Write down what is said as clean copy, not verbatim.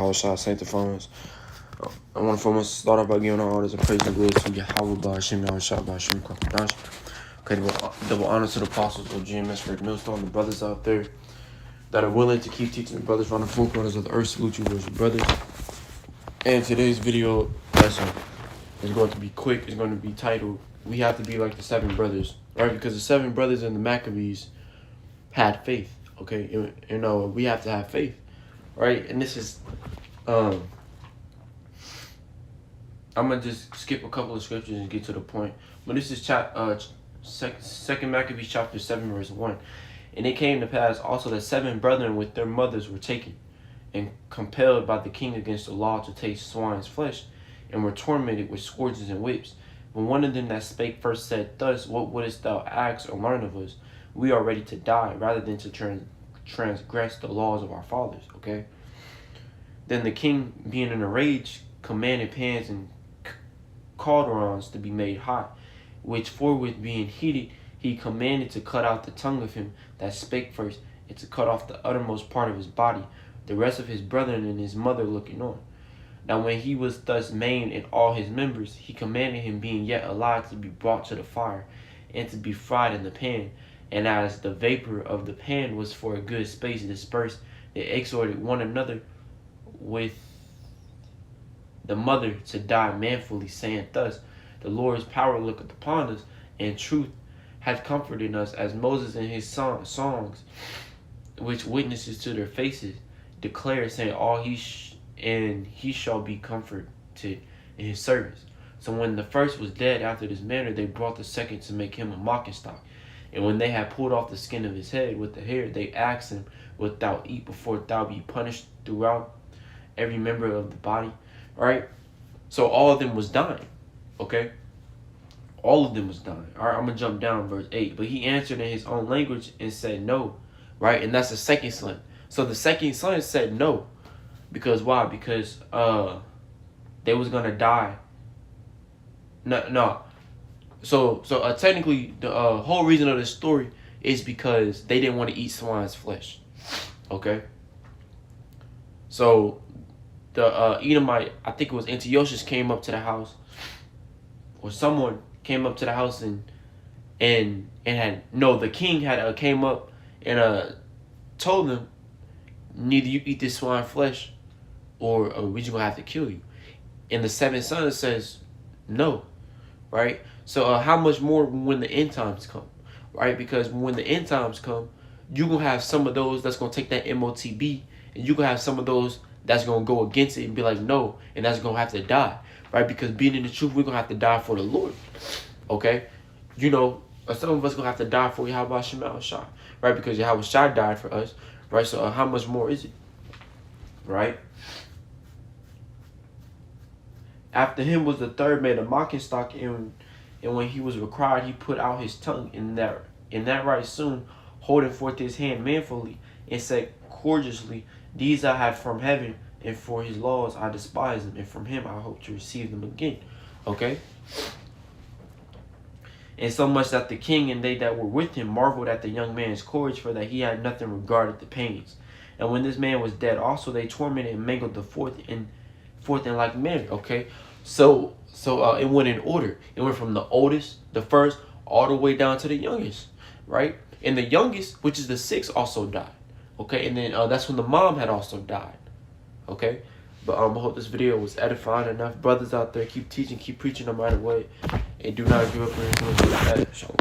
All shot sanctifiers. I want to start off by giving all orders and praise and glory to Yahweh by Hashem, Yahweh Shah by Hashem, Kwakadash. Okay, double honor to the apostles of GMS, Rick Millstone, the brothers out there that are willing to keep teaching the brothers around the four corners of the earth. Salute you, worship brothers. And today's video lesson is going to be quick. It's going to be titled, "We have to be like the seven brothers," right? Because the seven brothers in the Maccabees had faith, okay? We have to have faith, right? And this is, I'm gonna just skip a couple of scriptures and get to the point. But this is Second Maccabees chapter 7 verse 1. And it came to pass also that 7 brethren with their mothers were taken and compelled by the king against the law to taste swine's flesh, and were tormented with scourges and whips. But one of them that spake first said thus, "What wouldest thou ask or learn of us? We are ready to die rather than to transgress the laws of our fathers." Okay. Then the king, being in a rage, commanded pans and cauldrons to be made hot, which forthwith being heated, he commanded to cut out the tongue of him that spake first, and to cut off the uttermost part of his body, the rest of his brethren and his mother looking on. Now when he was thus maimed in all his members, he commanded him, being yet alive, to be brought to the fire, and to be fried in the pan. And as the vapor of the pan was for a good space dispersed, they exhorted one another with the mother to die manfully, saying thus, "The Lord's power looketh upon us, and truth hath comforted us, as Moses in his songs, which witnesses to their faces, declared, saying, he shall be comforted in his service." So when the first was dead after this manner, they brought the second to make him a mocking stock. And when they had pulled off the skin of his head with the hair, they asked him, "Wilt thou eat before thou be punished throughout every member of the body?" All right. So all of them was dying. Okay. All of them was dying. All right. I'm going to jump down verse 8. But he answered in his own language and said no. Right. And that's the second son. So the second son said no. Because why? Because they was going to die. No. So technically the whole reason of this story is because they didn't want to eat swine's flesh. Okay. So the Edomite, I think it was Antiochus, came up to the house, or someone came up to the house the king had came up and told them, "Neither you eat this swine flesh, or we just gonna have to kill you." And the seventh son says no, right? So how much more when the end times come, right? Because when the end times come, you gonna have some of those that's gonna take that MOTB, and you gonna have some of those that's going to go against it and be like, no, and that's going to have to die, right? Because being in the truth, we're going to have to die for the Lord, okay? Some of us going to have to die for Yahweh Shah, right? Because Yahweh Shah died for us, right? So how much more is it, right? After him was the third made a mocking stock, and when he was required, he put out his tongue in that right soon, holding forth his hand manfully, and said courageously, "These I have from heaven, and for his laws I despise them, and from him I hope to receive them again." Okay? And so much that the king and they that were with him marveled at the young man's courage, for that he had nothing regarded the pains. And when this man was dead also, they tormented and mangled the fourth in like manner. Okay? So it went in order. It went from the oldest, the first, all the way down to the youngest, right? And the youngest, which is the sixth, also died. Okay, and then that's when the mom had also died. Okay, but I hope this video was edifying enough. Brothers out there, keep teaching, keep preaching no matter what, and do not give up or anything like that. Shalom.